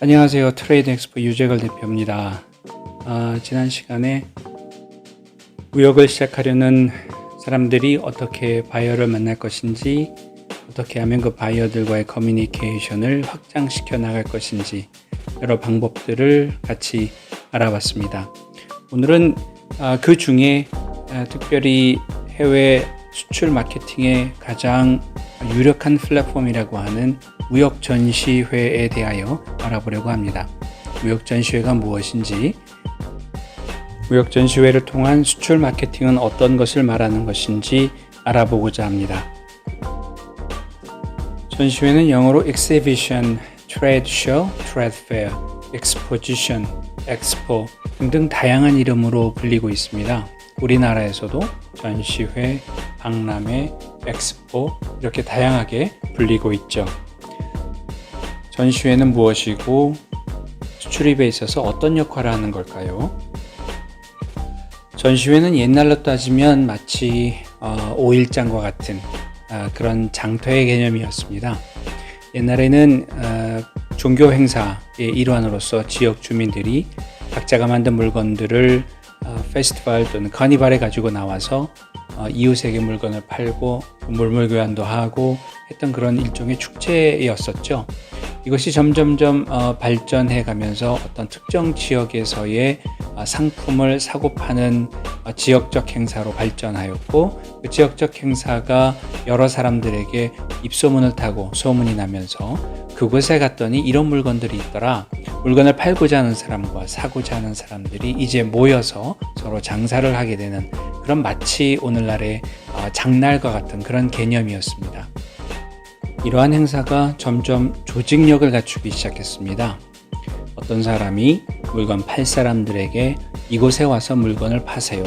안녕하세요. 트레이드 엑스포 유재걸 대표입니다. 지난 시간에 무역을 시작하려는 사람들이 어떻게 바이어를 만날 것인지, 어떻게 하면 그 바이어들과의 커뮤니케이션을 확장시켜 나갈 것인지 여러 방법들을 같이 알아봤습니다. 오늘은 그 중에 특별히 해외 수출 마케팅의 가장 유력한 플랫폼이라고 하는 무역 전시회에 대하여 알아보려고 합니다. 무역 전시회가 무엇인지, 무역 전시회를 통한 수출 마케팅은 어떤 것을 말하는 것인지 알아보고자 합니다. 전시회는 영어로 exhibition, trade show, trade fair, exposition, expo 등등 다양한 이름으로 불리고 있습니다. 우리나라에서도 전시회, 박람회, 엑스포 이렇게 다양하게 불리고 있죠. 전시회는 무엇이고 수출입에 있어서 어떤 역할을 하는 걸까요? 전시회는 옛날로 따지면 마치 5.1장과 같은 그런 장터의 개념이었습니다. 옛날에는 종교 행사의 일환으로서 지역 주민들이 각자가 만든 물건들을 페스티벌 또는 카니발에 가지고 나와서 이웃에게 물건을 팔고 물물교환도 하고 했던 그런 일종의 축제였었죠. 이것이 점점점 발전해 가면서 어떤 특정 지역에서의 상품을 사고 파는 지역적 행사로 발전하였고, 그 지역적 행사가 여러 사람들에게 입소문을 타고 소문이 나면서 그곳에 갔더니 이런 물건들이 있더라. 물건을 팔고자 하는 사람과 사고자 하는 사람들이 이제 모여서 서로 장사를 하게 되는 그런 마치 오늘날의 장날과 같은 그런 개념이었습니다. 이러한 행사가 점점 조직력을 갖추기 시작했습니다. 어떤 사람이 물건 팔 사람들에게 이곳에 와서 물건을 파세요.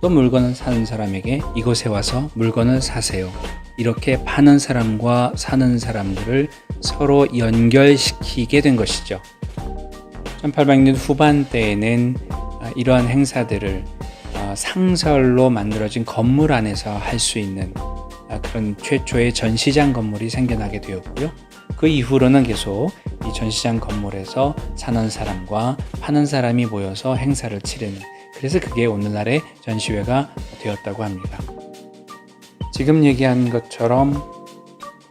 또 물건을 사는 사람에게 이곳에 와서 물건을 사세요. 이렇게 파는 사람과 사는 사람들을 서로 연결시키게 된 것이죠. 1800년 후반대에는 이러한 행사들을 상설로 만들어진 건물 안에서 할 수 있는 그런 최초의 전시장 건물이 생겨나게 되었고요. 그 이후로는 계속 이 전시장 건물에서 사는 사람과 파는 사람이 모여서 행사를 치르는, 그래서 그게 오늘날의 전시회가 되었다고 합니다. 지금 얘기한 것처럼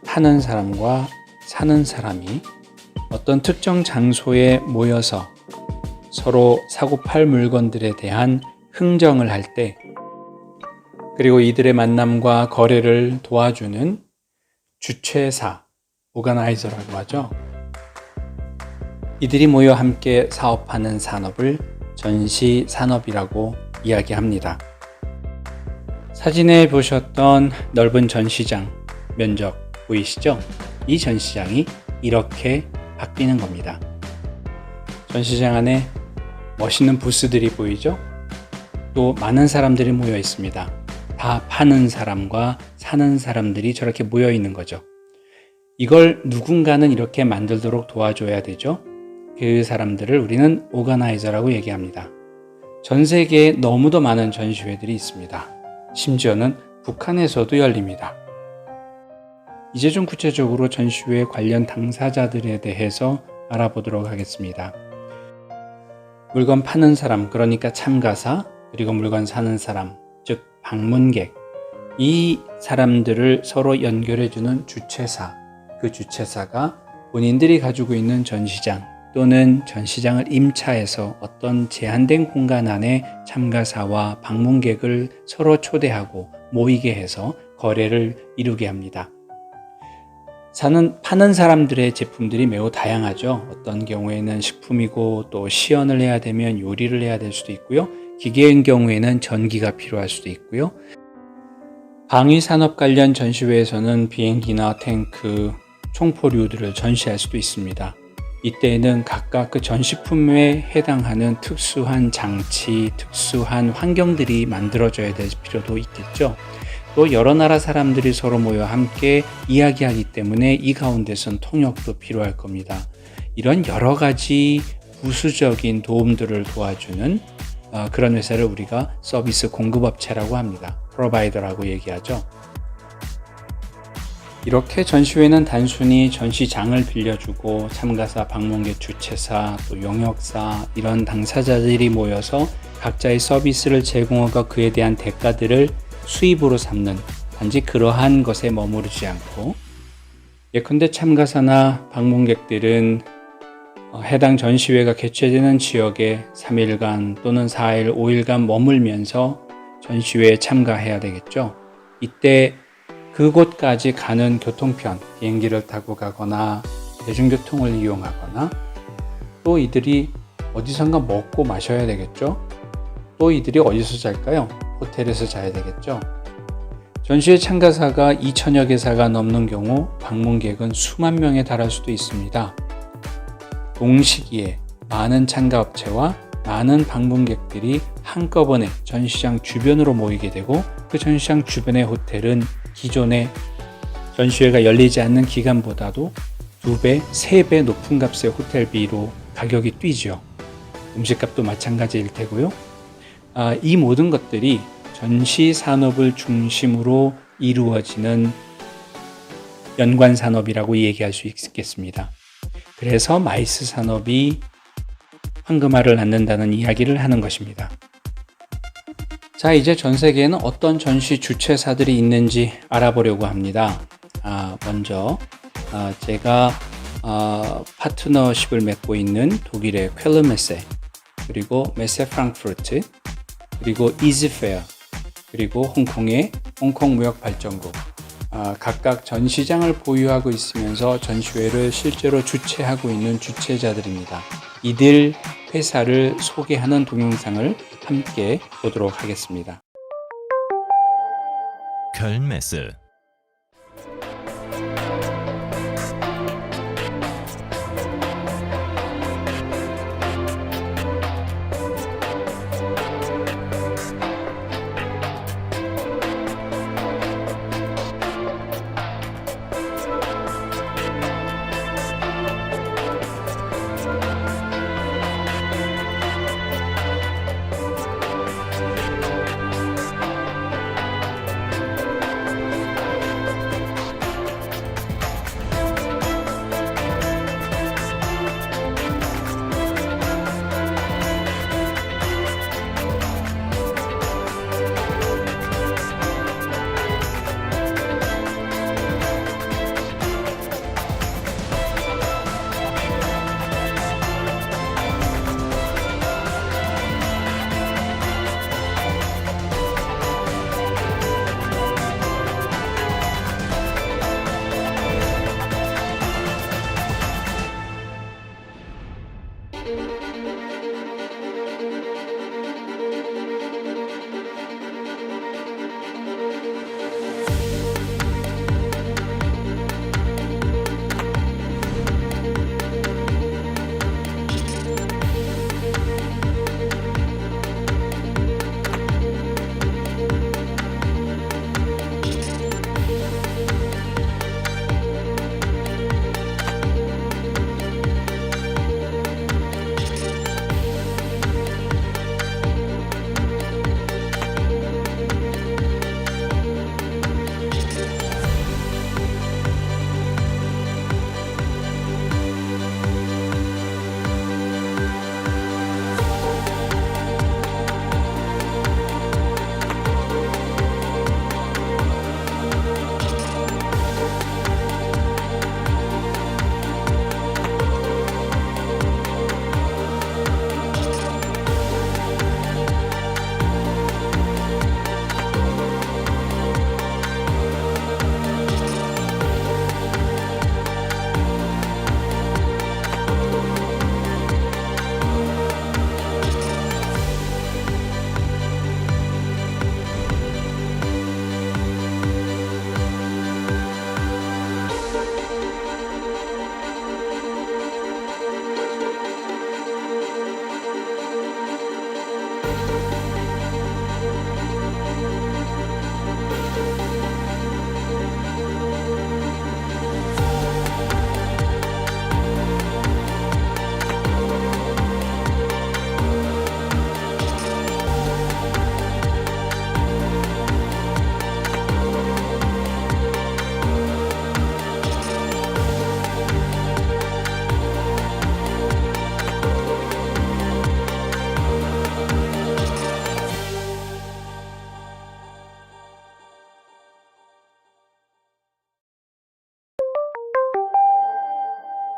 파는 사람과 사는 사람이 어떤 특정 장소에 모여서 서로 사고 팔 물건들에 대한 흥정을 할 때, 그리고 이들의 만남과 거래를 도와주는 주최사, 오가나이저라고 하죠. 이들이 모여 함께 사업하는 산업을 전시 산업이라고 이야기합니다. 사진에 보셨던 넓은 전시장 면적 보이시죠? 이 전시장이 이렇게 바뀌는 겁니다. 전시장 안에 멋있는 부스들이 보이죠? 또 많은 사람들이 모여 있습니다. 다 파는 사람과 사는 사람들이 저렇게 모여 있는 거죠. 이걸 누군가는 이렇게 만들도록 도와줘야 되죠. 그 사람들을 우리는 오가나이저라고 얘기합니다. 전 세계에 너무도 많은 전시회들이 있습니다. 심지어는 북한에서도 열립니다. 이제 좀 구체적으로 전시회 관련 당사자들에 대해서 알아보도록 하겠습니다. 물건 파는 사람, 그러니까 참가사, 그리고 물건 사는 사람, 즉 방문객, 이 사람들을 서로 연결해주는 주최사, 그 주최사가 본인들이 가지고 있는 전시장 또는 전시장을 임차해서 어떤 제한된 공간 안에 참가사와 방문객을 서로 초대하고 모이게 해서 거래를 이루게 합니다. 파는 사람들의 제품들이 매우 다양하죠. 어떤 경우에는 식품이고, 또 시연을 해야 되면 요리를 해야 될 수도 있고요. 기계인 경우에는 전기가 필요할 수도 있고요. 방위산업 관련 전시회에서는 비행기나 탱크, 총포류들을 전시할 수도 있습니다. 이때에는 각각 그 전시품에 해당하는 특수한 장치, 특수한 환경들이 만들어져야 될 필요도 있겠죠. 또 여러 나라 사람들이 서로 모여 함께 이야기하기 때문에 이 가운데선 통역도 필요할 겁니다. 이런 여러 가지 부수적인 도움들을 도와주는 그런 회사를 우리가 서비스 공급업체라고 합니다. 프로바이더라고 얘기하죠. 이렇게 전시회는 단순히 전시장을 빌려주고 참가사, 방문객, 주최사, 또 용역사 이런 당사자들이 모여서 각자의 서비스를 제공하고 그에 대한 대가들을 수입으로 삼는 단지 그러한 것에 머무르지 않고, 예컨대 참가사나 방문객들은 해당 전시회가 개최되는 지역에 3일간 또는 4일, 5일간 머물면서 전시회에 참가해야 되겠죠. 이때 그곳까지 가는 교통편, 비행기를 타고 가거나 대중교통을 이용하거나, 또 이들이 어디선가 먹고 마셔야 되겠죠. 또 이들이 어디서 잘까요? 호텔에서 자야 되겠죠. 전시회 참가사가 2천여 개사가 넘는 경우 방문객은 수만 명에 달할 수도 있습니다. 동시기에 많은 참가업체와 많은 방문객들이 한꺼번에 전시장 주변으로 모이게 되고, 그 전시장 주변의 호텔은 기존의 전시회가 열리지 않는 기간보다도 2배, 3배 높은 값의 호텔비로 가격이 뛰죠. 음식값도 마찬가지일 테고요. 이 모든 것들이 전시 산업을 중심으로 이루어지는 연관 산업이라고 얘기할 수 있겠습니다. 그래서 마이스 산업이 황금알을 낳는다는 이야기를 하는 것입니다. 자, 이제 전 세계에는 어떤 전시 주최사들이 있는지 알아보려고 합니다. 먼저 제가 파트너십을 맺고 있는 독일의 쾰르메세, 그리고 메세 프랑크푸르트, 그리고 이즈페어, 그리고 홍콩의 홍콩무역발전국, 각각 전시장을 보유하고 있으면서 전시회를 실제로 주최하고 있는 주최자들입니다. 이들 회사를 소개하는 동영상을 함께 보도록 하겠습니다. Köln-Messe.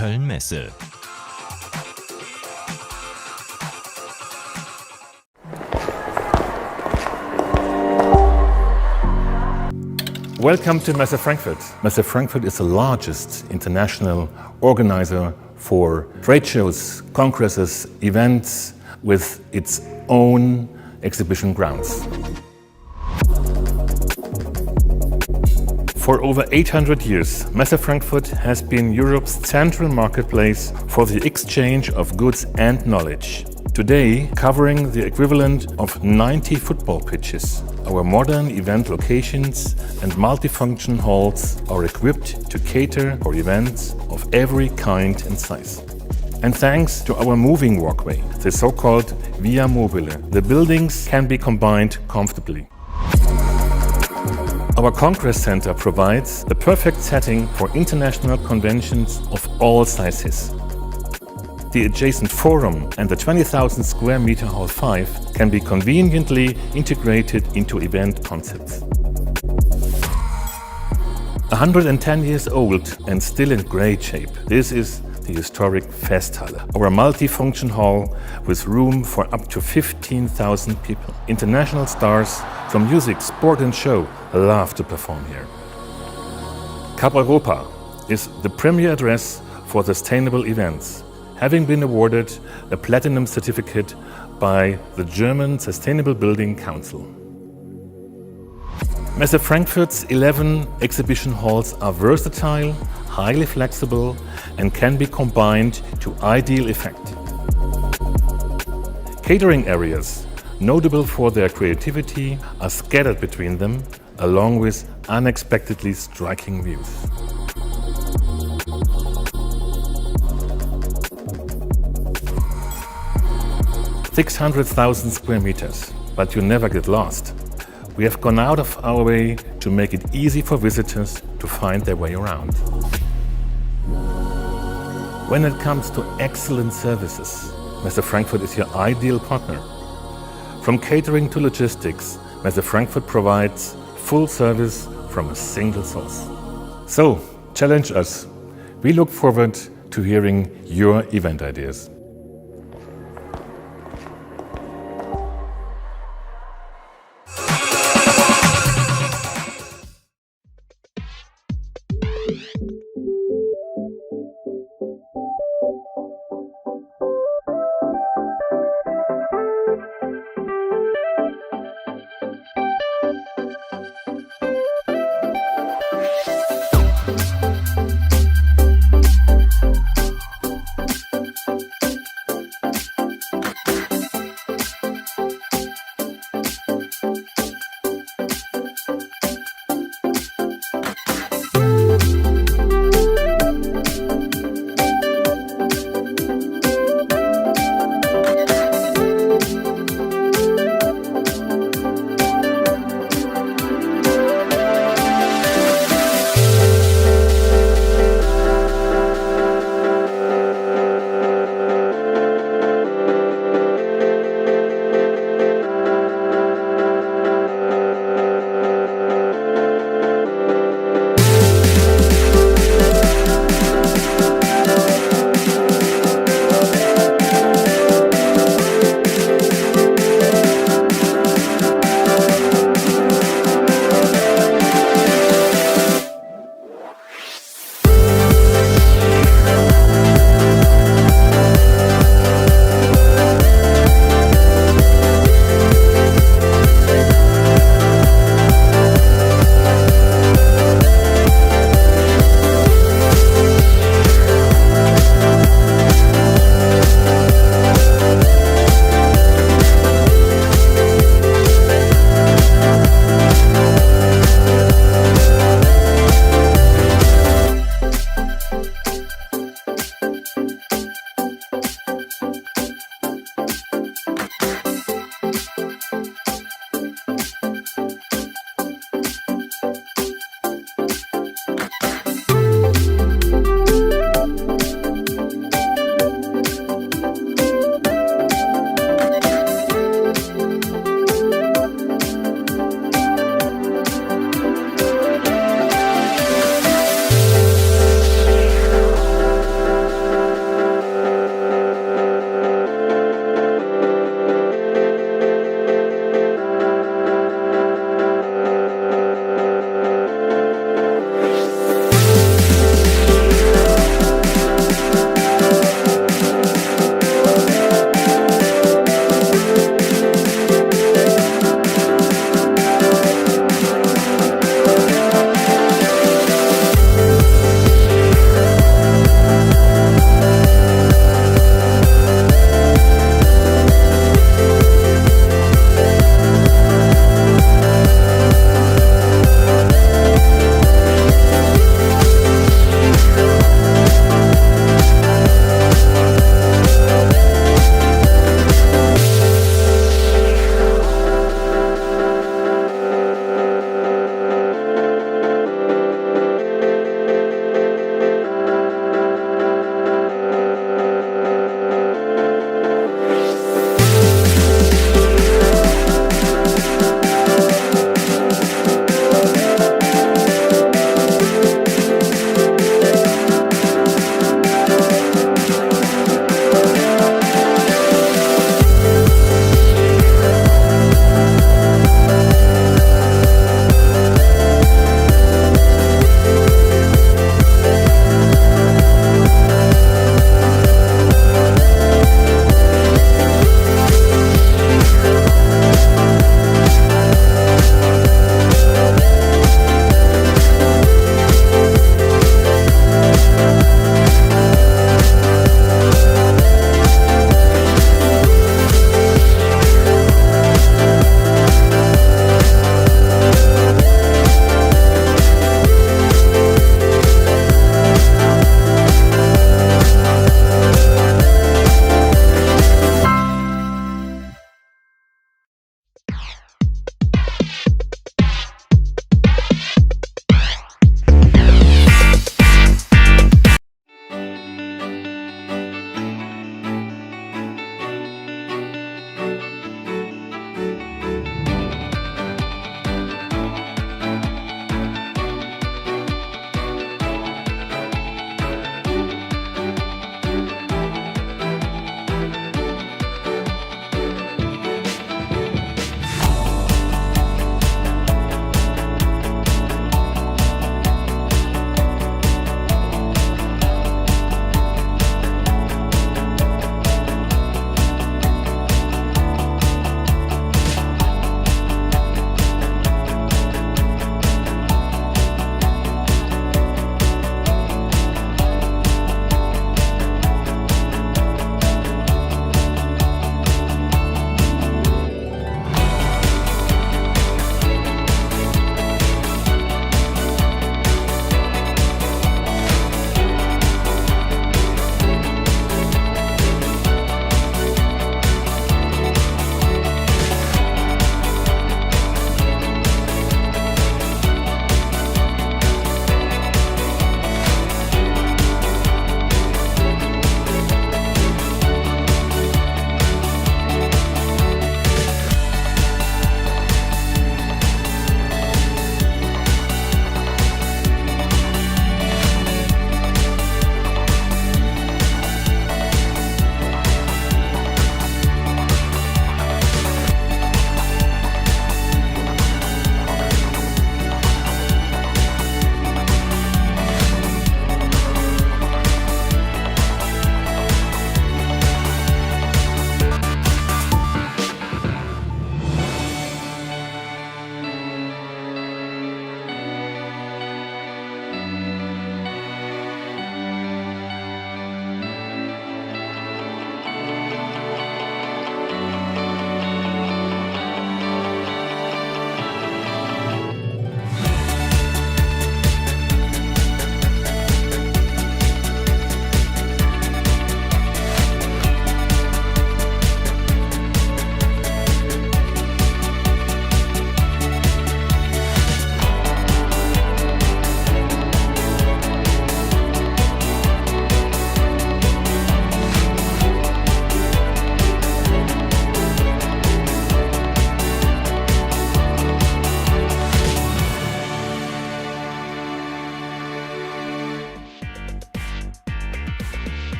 Köln Messe. Welcome to Messe Frankfurt. Messe Frankfurt is the largest international organizer for trade shows, congresses, events with its own exhibition grounds. For over 800 years, Messe Frankfurt has been Europe's central marketplace for the exchange of goods and knowledge. Today, covering the equivalent of 90 football pitches, our modern event locations and multifunction halls are equipped to cater for events of every kind and size. And thanks to our moving walkway, the so-called Via Mobile, the buildings can be combined comfortably. Our Congress Center provides the perfect setting for international conventions of all sizes. The adjacent forum and the 20,000 square meter Hall 5 can be conveniently integrated into event concepts. 110 years old and still in great shape, this is the historic Festhalle, our multifunction hall with room for up to 15,000 people. International stars from music, sport and show love to perform here. Cup Europa is the premier address for sustainable events, having been awarded a platinum certificate by the German Sustainable Building Council. Messe Frankfurt's 11 exhibition halls are versatile, highly flexible and can be combined to ideal effect. Catering areas, notable for their creativity, are scattered between them, along with unexpectedly striking views. "600,000 square meters, but you never get lost. We have gone out of our way to make it easy for visitors to find their way around. When it comes to excellent services, Messe Frankfurt is your ideal partner. From catering to logistics, Messe Frankfurt provides full service from a single source. So, challenge us. We look forward to hearing your event ideas.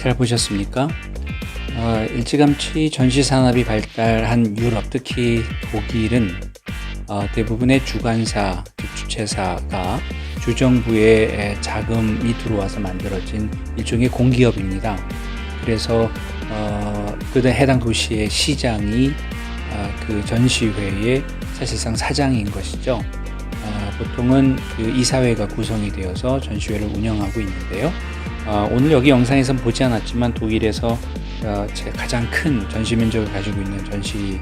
잘 보셨습니까? 일찌감치 전시 산업이 발달한 유럽, 특히 독일은 대부분의 주관사, 주최사가 주정부의 자금이 들어와서 만들어진 일종의 공기업입니다. 그래서 그 해당 도시의 시장이 그 전시회의 사실상 사장인 것이죠. 보통은 그 이사회가 구성이 되어서 전시회를 운영하고 있는데요. 오늘 여기 영상에선 보지 않았지만 독일에서 가장 큰 전시 면적을 가지고 있는 전시의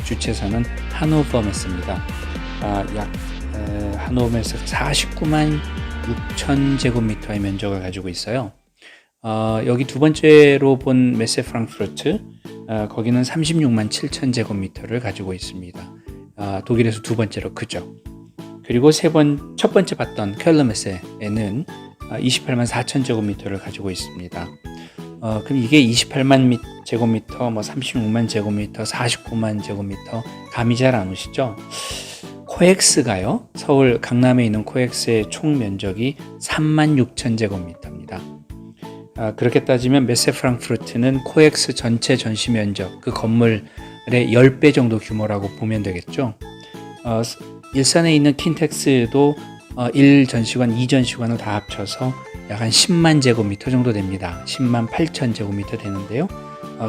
주최사는 하노버 메스입니다. 약 하노버 메스 49만 6천 제곱미터의 면적을 가지고 있어요. 여기 두 번째로 본 메세 프랑크푸르트, 거기는 36만 7천 제곱미터를 가지고 있습니다. 독일에서 두 번째로 크죠. 그리고 첫 번째 봤던 켈러 메세에는 28만 4천 제곱미터를 가지고 있습니다. 그럼 이게 28만 제곱미터, 36만 제곱미터, 49만 제곱미터 감이 잘 안 오시죠? 코엑스가요, 서울 강남에 있는 코엑스의 총 면적이 3만 6천 제곱미터입니다. 그렇게 따지면 메세 프랑크푸르트는 코엑스 전체 전시 면적, 그 건물의 10배 정도 규모라고 보면 되겠죠. 일산에 있는 킨텍스도 1전시관, 2전시관을 다 합쳐서 약 한 10만 제곱미터 정도 됩니다. 10만 8천 제곱미터 되는데요.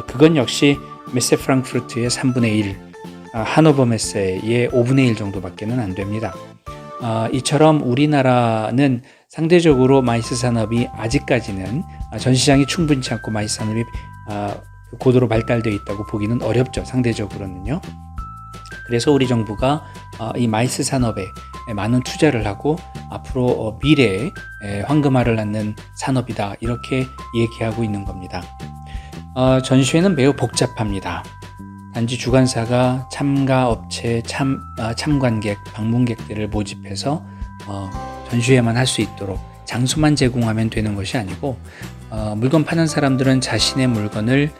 그건 역시 메세 프랑크푸르트의 3분의 1, 하노버 메세의 5분의 1 정도밖에는 안 됩니다. 이처럼 우리나라는 상대적으로 마이스 산업이 아직까지는 전시장이 충분치 않고 마이스 산업이 고도로 발달되어 있다고 보기는 어렵죠. 상대적으로는요. 그래서 우리 정부가 이 마이스 산업에 많은 투자를 하고 앞으로 미래에 황금알을 낳는 산업이다, 이렇게 얘기하고 있는 겁니다. 전시회는 매우 복잡합니다. 단지 주관사가 참가업체, 참관객, 방문객들을 모집해서 전시회만 할 수 있도록 장소만 제공하면 되는 것이 아니고, 물건 파는 사람들은 자신의 물건을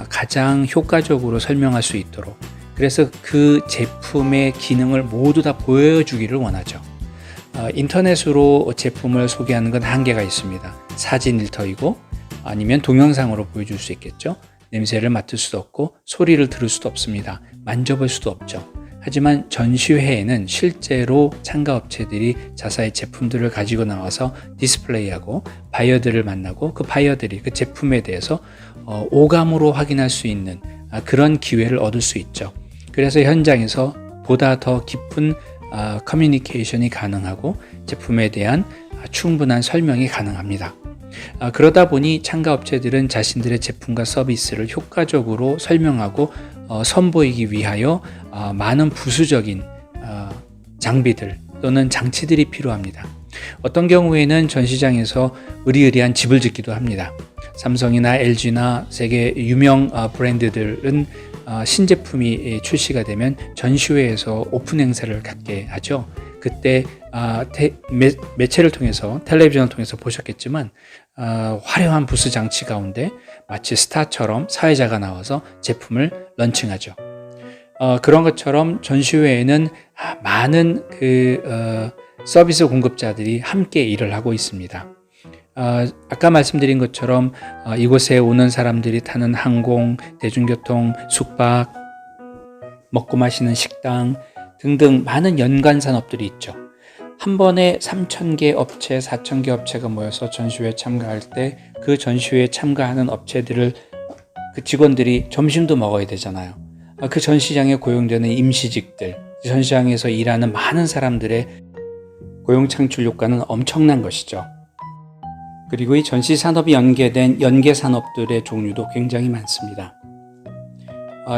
가장 효과적으로 설명할 수 있도록, 그래서 그 제품의 기능을 모두 다 보여주기를 원하죠. 인터넷으로 제품을 소개하는 건 한계가 있습니다. 사진 일터이고, 아니면 동영상으로 보여줄 수 있겠죠. 냄새를 맡을 수도 없고 소리를 들을 수도 없습니다. 만져볼 수도 없죠. 하지만 전시회에는 실제로 참가업체들이 자사의 제품들을 가지고 나와서 디스플레이하고 바이어들을 만나고, 그 바이어들이 그 제품에 대해서 오감으로 확인할 수 있는 그런 기회를 얻을 수 있죠. 그래서 현장에서 보다 더 깊은 커뮤니케이션이 가능하고 제품에 대한 충분한 설명이 가능합니다. 그러다 보니 참가업체들은 자신들의 제품과 서비스를 효과적으로 설명하고 선보이기 위하여 많은 부수적인 장비들 또는 장치들이 필요합니다. 어떤 경우에는 전시장에서 의리의리한 집을 짓기도 합니다. 삼성이나 LG나 세계 유명 브랜드들은 신제품이 출시가 되면 전시회에서 오픈 행사를 갖게 하죠. 그때 매체를 통해서, 텔레비전을 통해서 보셨겠지만 화려한 부스 장치 가운데 마치 스타처럼 사회자가 나와서 제품을 런칭하죠. 그런 것처럼 전시회에는 많은 서비스 공급자들이 함께 일을 하고 있습니다. 아까 말씀드린 것처럼 이곳에 오는 사람들이 타는 항공, 대중교통, 숙박, 먹고 마시는 식당 등등 많은 연관 산업들이 있죠. 한 번에 3,000개 업체, 4,000개 업체가 모여서 전시회에 참가할 때 그 전시회에 참가하는 업체들을, 그 직원들이 점심도 먹어야 되잖아요. 그 전시장에 고용되는 임시직들, 전시장에서 일하는 많은 사람들의 고용 창출 효과는 엄청난 것이죠. 그리고 이 전시 산업이 연계된 연계 산업들의 종류도 굉장히 많습니다.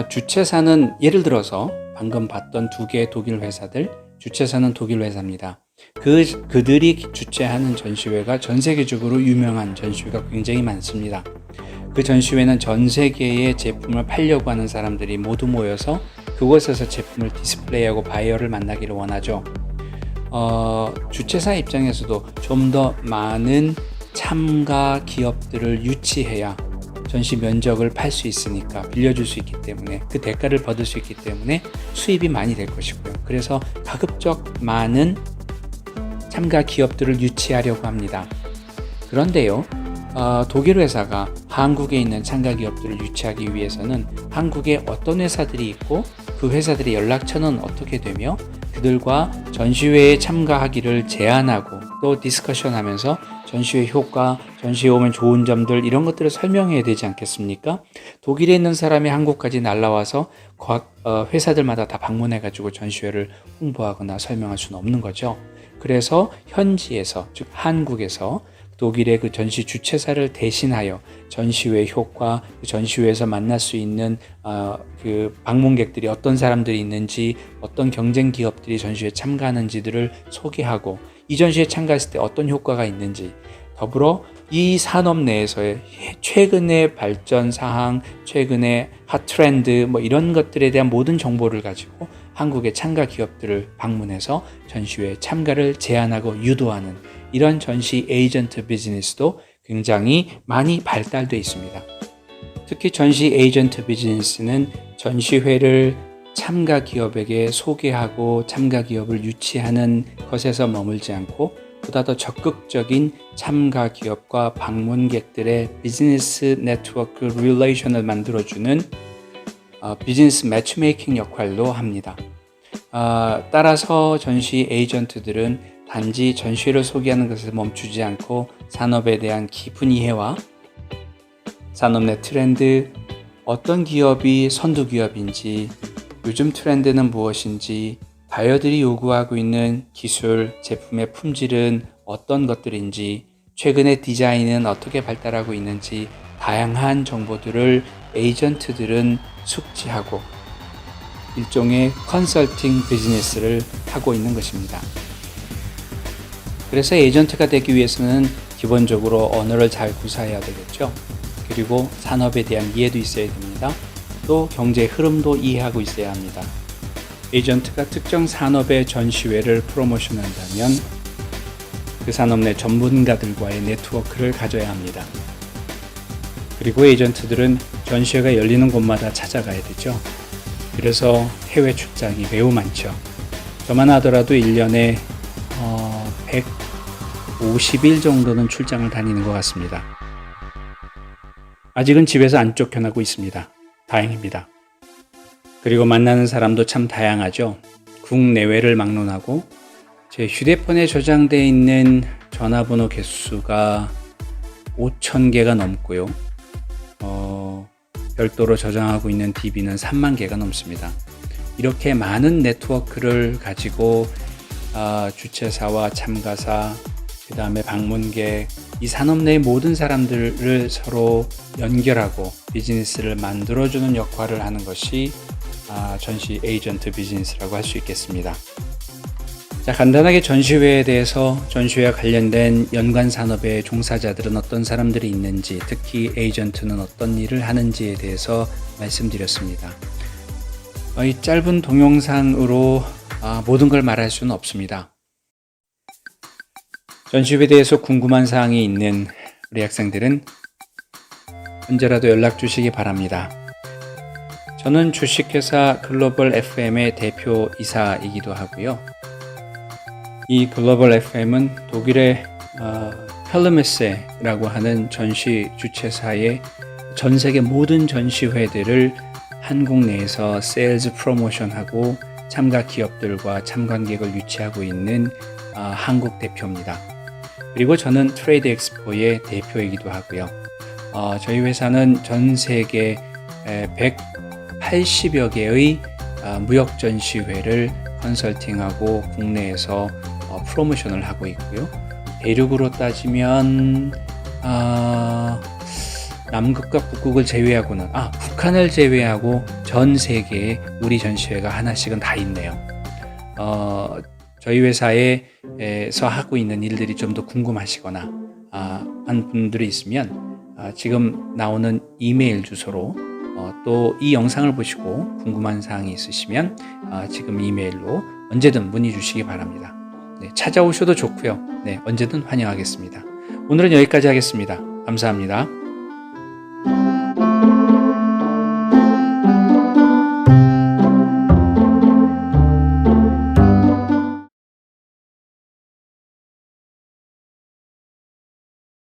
주최사는 예를 들어서 방금 봤던 두 개의 독일 회사들, 주최사는 독일 회사입니다. 그들이 주최하는 전시회가 전 세계적으로 유명한 전시회가 굉장히 많습니다. 그 전시회는 전 세계의 제품을 팔려고 하는 사람들이 모두 모여서 그곳에서 제품을 디스플레이하고 바이어를 만나기를 원하죠. 주최사 입장에서도 좀 더 많은 참가 기업들을 유치해야 전시 면적을 팔 수 있으니까, 빌려줄 수 있기 때문에, 그 대가를 받을 수 있기 때문에 수입이 많이 될 것이고요. 그래서 가급적 많은 참가 기업들을 유치하려고 합니다. 그런데요, 독일 회사가 한국에 있는 참가 기업들을 유치하기 위해서는 한국에 어떤 회사들이 있고 그 회사들의 연락처는 어떻게 되며 그들과 전시회에 참가하기를 제안하고 또 디스커션하면서 전시회 효과, 전시회 오면 좋은 점들 이런 것들을 설명해야 되지 않겠습니까? 독일에 있는 사람이 한국까지 날라와서 각 회사들마다 다 방문해가지고 전시회를 홍보하거나 설명할 수는 없는 거죠. 그래서 현지에서, 즉 한국에서 독일의 그 전시 주최사를 대신하여 전시회 효과, 전시회에서 만날 수 있는 그 방문객들이 어떤 사람들이 있는지, 어떤 경쟁 기업들이 전시회에 참가하는지들을 소개하고 이 전시회에 참가했을 때 어떤 효과가 있는지, 더불어 이 산업 내에서의 최근의 발전 사항, 최근의 핫 트렌드 뭐 이런 것들에 대한 모든 정보를 가지고 한국의 참가 기업들을 방문해서 전시회에 참가를 제안하고 유도하는 이런 전시 에이전트 비즈니스도 굉장히 많이 발달되어 있습니다. 특히 전시 에이전트 비즈니스는 전시회를 참가 기업에게 소개하고 참가 기업을 유치하는 것에서 머물지 않고 보다 더 적극적인 참가 기업과 방문객들의 비즈니스 네트워크 릴레이션을 만들어주는 비즈니스 매치메이킹 역할도 합니다. 따라서 전시 에이전트들은 단지 전시회를 소개하는 것에 멈추지 않고 산업에 대한 깊은 이해와 산업 내 트렌드, 어떤 기업이 선두 기업인지, 요즘 트렌드는 무엇인지, 바이어들이 요구하고 있는 기술, 제품의 품질은 어떤 것들인지, 최근의 디자인은 어떻게 발달하고 있는지 다양한 정보들을 에이전트들은 숙지하고 일종의 컨설팅 비즈니스를 하고 있는 것입니다. 그래서 에이전트가 되기 위해서는 기본적으로 언어를 잘 구사해야 되겠죠. 그리고 산업에 대한 이해도 있어야 됩니다. 또 경제 흐름도 이해하고 있어야 합니다. 에이전트가 특정 산업의 전시회를 프로모션한다면 그 산업 내 전문가들과의 네트워크를 가져야 합니다. 그리고 에이전트들은 전시회가 열리는 곳마다 찾아가야 되죠. 그래서 해외 출장이 매우 많죠. 저만 하더라도 1년에 150일 정도는 출장을 다니는 것 같습니다. 아직은 집에서 안 쫓겨나고 있습니다. 다행입니다. 그리고 만나는 사람도 참 다양하죠. 국내외를 막론하고 제 휴대폰에 저장되어 있는 전화번호 개수가 5,000개가 넘고요. 별도로 저장하고 있는 DB는 3만 개가 넘습니다. 이렇게 많은 네트워크를 가지고 주최사와 참가사, 그 다음에 방문객, 이 산업 내의 모든 사람들을 서로 연결하고 비즈니스를 만들어주는 역할을 하는 것이 전시 에이전트 비즈니스라고 할 수 있겠습니다. 자, 간단하게 전시회에 대해서 전시회와 관련된 연관 산업의 종사자들은 어떤 사람들이 있는지, 특히 에이전트는 어떤 일을 하는지에 대해서 말씀드렸습니다. 이 짧은 동영상으로 모든 걸 말할 수는 없습니다. 전시회에 대해서 궁금한 사항이 있는 우리 학생들은 언제라도 연락 주시기 바랍니다. 저는 주식회사 글로벌 FM의 대표이사이기도 하고요. 이 글로벌 FM은 독일의 헬르메세라고 하는 전시 주최사의 전 세계 모든 전시회들을 한국 내에서 세일즈 프로모션하고 참가 기업들과 참관객을 유치하고 있는 한국 대표입니다. 그리고 저는 트레이드 엑스포의 대표이기도 하고요. 저희 회사는 전 세계 180여 개의 무역 전시회를 컨설팅하고 국내에서 프로모션을 하고 있고요. 대륙으로 따지면 남극과 북극을 제외하고는 북한을 제외하고 전 세계에 우리 전시회가 하나씩은 다 있네요. 저희 회사에서 하고 있는 일들이 좀 더 궁금하시거나 한 분들이 있으면 지금 나오는 이메일 주소로 또 이 영상을 보시고 궁금한 사항이 있으시면 지금 이메일로 언제든 문의 주시기 바랍니다. 네, 찾아오셔도 좋고요. 네, 언제든 환영하겠습니다. 오늘은 여기까지 하겠습니다. 감사합니다.